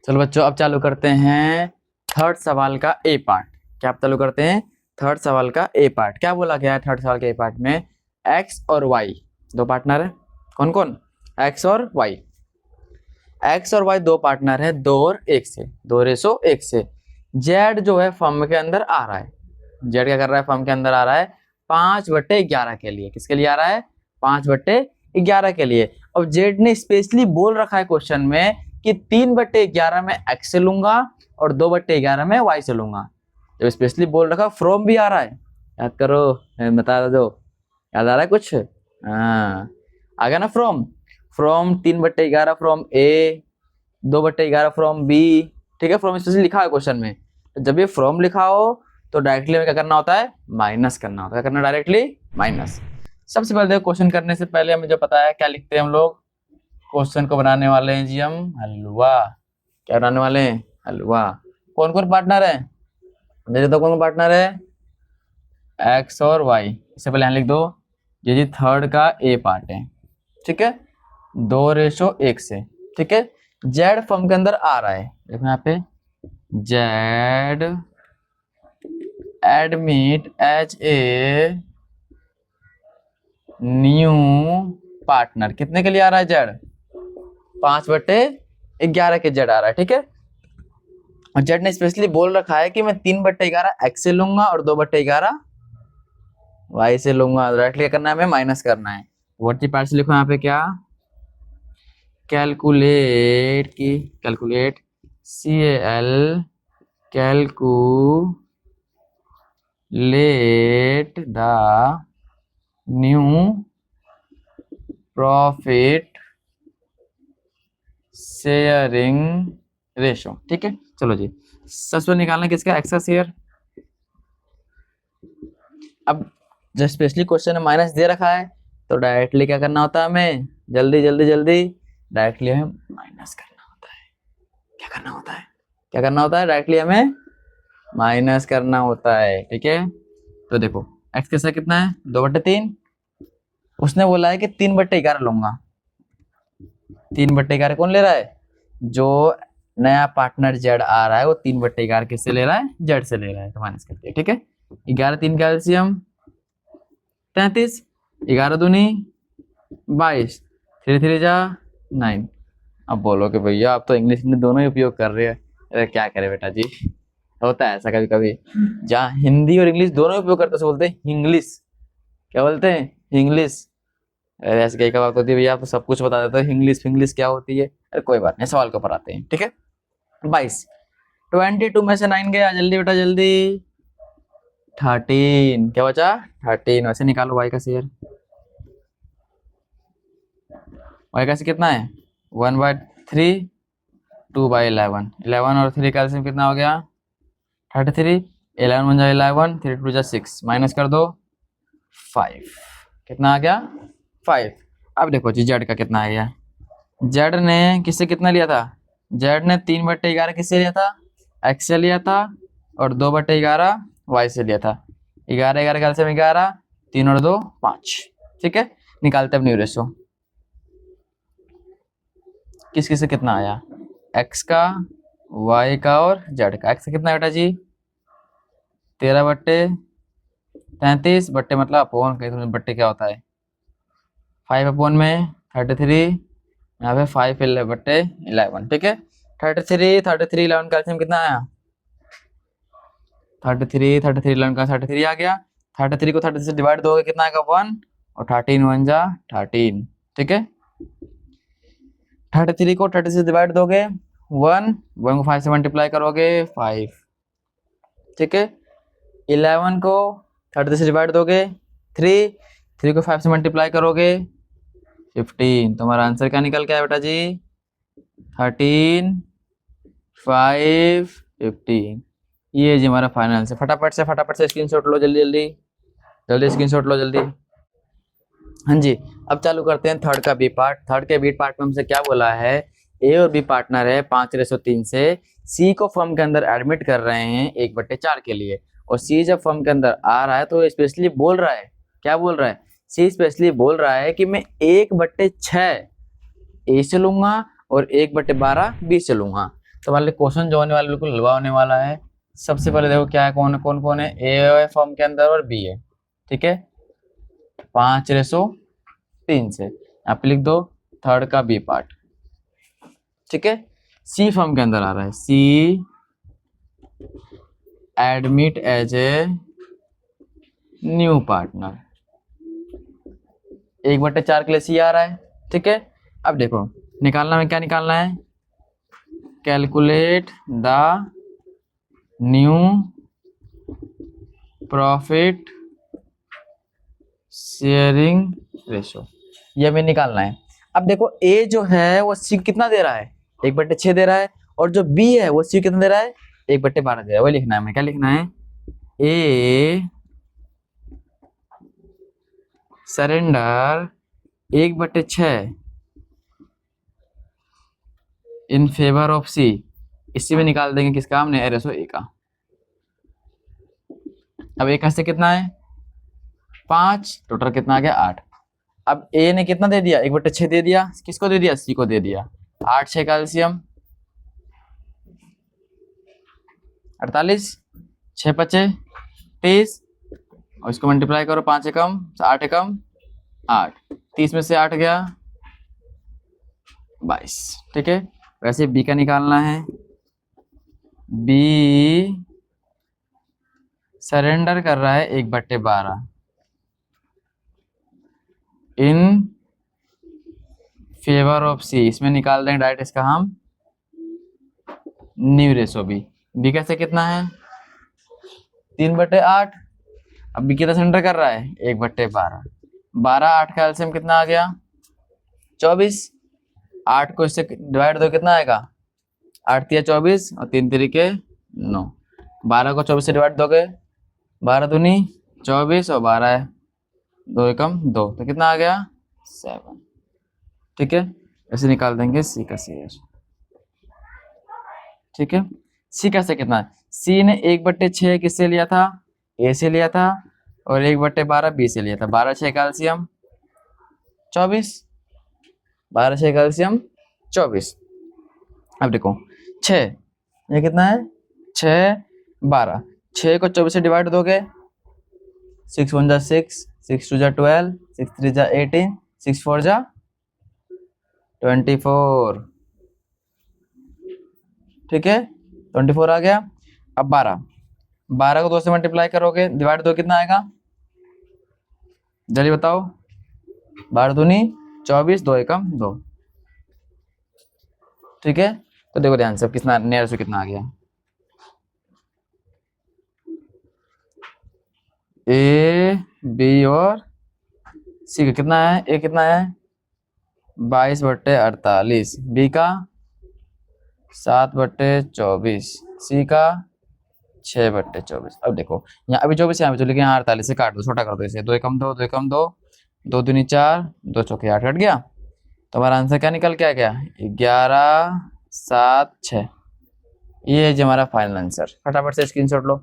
चलो बच्चों, अब चालू करते हैं थर्ड सवाल का ए पार्ट। क्या आप चालू करते हैं थर्ड सवाल का ए पार्ट। क्या बोला गया है थर्ड सवाल के ए पार्ट में? एक्स और वाई दो पार्टनर है। कौन कौन? एक्स और वाई। एक्स और वाई दो पार्टनर है, 2 और 1 से, 2:1 से। जेड जो है फॉर्म के अंदर आ रहा है। जेड क्या कर रहा है? फॉर्म के अंदर आ रहा है 5/11 के लिए। किसके लिए आ रहा है? 5/11 के लिए। अब जेड ने स्पेशली बोल रखा है क्वेश्चन में कि 3/11 में एक्स से लूंगा और 2/11 में वाई से लूंगा। जब स्पेशली बोल रखा, फ्रॉम भी आ रहा है। याद करो, बता दो, याद आ रहा है कुछ? हाँ, आ गया ना from. From 3/11 from A, 2/11 from B. ठीक है, फ्रॉम स्पेशली लिखा है क्वेश्चन में। तो जब ये फ्रॉम लिखा हो तो डायरेक्टली हमें क्या करना होता है? माइनस करना होता है। क्या करना? Directly minus. सबसे पहले क्वेश्चन करने से पहले हमें जो पता है क्या लिखते हैं हम लोग? क्वेश्चन को बनाने वाले हैं जी हम हलवा। क्या बनाने वाले हैं? हलवा। कौन कौन पार्टनर है? मेरे तो कौन पार्टनर है? एक्स और वाई। इससे पहले यहाँ लिख दो, ये जी थर्ड का ए पार्ट है। ठीक है, 2:1 से। ठीक है, जेड फॉर्म के अंदर आ रहा है। देखो यहाँ पे, Z admit as a new partner. कितने के लिए आ रहा है जेड? 5/11 के जेड आ रहा है। ठीक है, और जेड ने स्पेशली बोल रखा है कि मैं 3/11 एक्स से लूंगा और 2/11 वाई से लूंगा। डायरेक्टली क्या करना है? हमें माइनस करना है। वर्टी पार्ट से लिखो यहाँ पे क्या? कैलकुलेट की, calculate CAL, calculate the new profit sharing ratio. ठीक है, चलो जी, सबसे पहले निकालना किसका? एक्स का शेयर। अब जब स्पेशली क्वेश्चन में माइनस दे रखा है तो डायरेक्टली क्या करना होता है हमें? जल्दी जल्दी जल्दी डायरेक्टली हमें माइनस करना होता है। क्या करना होता है? क्या करना होता है? डायरेक्टली हमें माइनस करना होता है। ठीक है, तो देखो एक्स के साथ कितना है? 2/3। उसने बोला है कि 3/11 लूंगा। 3/11 कौन ले रहा है? जो नया पार्टनर जेड आ रहा है वो 3/11 किससे ले रहा है? जेड से ले रहा है, तो माइनस करते हैं। ठीक है, 11 3 का एलसीएम 33, 11 दूनी 22, 3 3 जा 9। अब बोलो कि भैया आप तो इंग्लिश में दोनों ही उपयोग कर रहे हैं। अरे क्या करे बेटा जी, होता है ऐसा कभी कभी। जहाँ हिंदी और इंग्लिश दोनों उपयोग करते हैं बोलते हैं इंग्लिश। क्या बोलते हैं? इंग्लिश। अरे ऐसे कई बात होती है भैया, आप तो सब कुछ बता देते हो, इंग्लिश इंग्लिश क्या होती है। अरे कोई बात नहीं, सवाल के ऊपर आते हैं। ठीक है, 22, 22 में से 9 गया, जल्दी बेटा जल्दी। 13, क्या बचा? 13। वैसे निकालो वाई का शेयर। वाई का शेयर कितना है? 1/3, 2/11। 11 और 3 का एलसीएम कितना हो गया? 33। 11 1 जा 11, 3 2 जा 6, माइनस कर दो 5। कितना आ गया? 5। अब देखो जी जेड का कितना आ गया। जेड ने किससे कितना लिया था? जेड ने 3/11 किससे लिया था? एक्स से लिया था, और 2/11 वाई से लिया था। 11 11 का एलसीएम 11, 3 और 2 5। ठीक है, निकालते हैं न्यू रेशो। किस किस से कितना आया? एक्स का, वाई का और जेड का। एक्स का कितना बेटा जी? 13/33 बट्टे मतलब अपोन, कहीं बट्टे क्या होता है? 5/33। यहाँ पे 5/11। ठीक है, 33 33 11 का एलसीएम कितना आया? 33 33 11 का 33 आ गया। 33 को 33 से डिवाइड दोगे कितना आएगा? 1, और 13 1 जा 13। ठीक है, 33 को 30 से डिवाइड दोगे 1, 1 को 5 से मल्टीप्लाई करोगे 5। ठीक है, 11 को 30 से डिवाइड दोगे 3, 3 को 5 से मल्टीप्लाई करोगे 15। तुम्हारा आंसर क्या निकल के आया बेटा जी? 13 5 15। ये जी हमारा फाइनल आंसर। फटाफट से स्क्रीनशॉट लो, जल्दी जल्दी जल्दी स्क्रीनशॉट लो जल्दी। हाँ जी, अब चालू करते हैं थर्ड का बी पार्ट। थर्ड के बी पार्ट में हमसे क्या बोला है? ए और बी पार्टनर है 5:3 से। सी को फर्म के अंदर एडमिट कर रहे हैं 1/4 के लिए, और सी जब फर्म के अंदर आ रहा है तो स्पेशली बोल रहा है, क्या बोल रहा है? सी स्पेशली बोल रहा है कि मैं 1/6 ए से लूंगा और 1/12 बी से लूंगा। तो मान लीजिए क्वेश्चन जो होने वाला बिल्कुल हलवा होने वाला है। सबसे पहले देखो क्या है, कौन कौन कौन है, ए फॉर्म के अंदर और बी है, ठीक है, 5:3 से यहाँ पे लिख दो थर्ड का बी पार्ट, ठीक है। सी फॉर्म के अंदर आ रहा है, C admit as a new partner, 1/4 के लिए सी आ रहा है, ठीक है। अब देखो निकालना में क्या निकालना है, calculate the new profit sharing ratio, ये हमें निकालना है। अब देखो ए जो है वो सी कितना दे रहा है, 1/6 दे रहा है, और जो बी है वो सी कितना दे रहा है, 1/12 दे रहा है। वही लिखना है हमें, क्या लिखना है, ए सरेंडर 1/6 इन फेवर ऑफ सी, इसी में निकाल देंगे किसका, हमने रेशो ए का। अब ए का से कितना है 5, टोटल कितना आ गया 8। अब ए ने कितना दे दिया, 1/6 दे दिया, किसको दे दिया, सी को दे दिया। 8 6 कैल्शियम 48, 6 5 30, और इसको मल्टीप्लाई करो, 5 एकम 8 एकम 8, 30 में से 8 गया 22, ठीक है। वैसे बी का निकालना है, बी सरेंडर कर रहा है 1/12 इन फेवर ऑफ सी, इसमें निकाल देंगे डायरेक्ट इसका हम न्यू रेशो बी। बी कैसे कितना है 3/8, अब बी कितना सरेंडर कर रहा है 1/12, 12 8 का एलसीएम कितना आ गया 24, 8 को इससे डिवाइड दो कितना आएगा, 8 3 24 और 3 3 9, 12 को 24 से डिवाइड दोगे 12 दूनी 24 और 12 2 एकम 2, तो कितना आ गया 7, ठीक है। ऐसे निकाल देंगे सी का सी, ठीक है। सी का से कितना है, सी ने 1/6 किससे लिया था, ए से लिया था, और 1/12 बी से लिया था। 12 6 कैल्शियम 24, 12 6 कैल्शियम 24। अब देखो 6, ये कितना है 6 12, 6 को 24 से डिवाइड दोगे 6 1 जा 6, 6 2 जा 12, 6 3 जा 18, 6 4 जा 24, ठीक है, 24 आ गया। अब 12 को 2 से मल्टीप्लाई करोगे, डिवाइड 2 कितना आएगा, जल्दी बताओ, 12 दूनी 24, 2 एकम 2, ठीक है। तो देखो ध्यान से कितना नया रेशो कितना आ गया, ए बी और सी का कितना है, ए कितना है 22/48, बी का 7/24, सी का 6/24। अब देखो यहाँ अभी 24 यहाँ पे, लेकिन यहाँ 48 से काट दो, छोटा कर दो इसे, 2 एकम 2, 2 एकम 2, 2 दूनी 4, 2 चौके 8 कट गया। तो हमारा आंसर क्या निकल के आ गया 11 7 6, ये है जी हमारा फाइनल आंसर। फटाफट से स्क्रीनशॉट लो।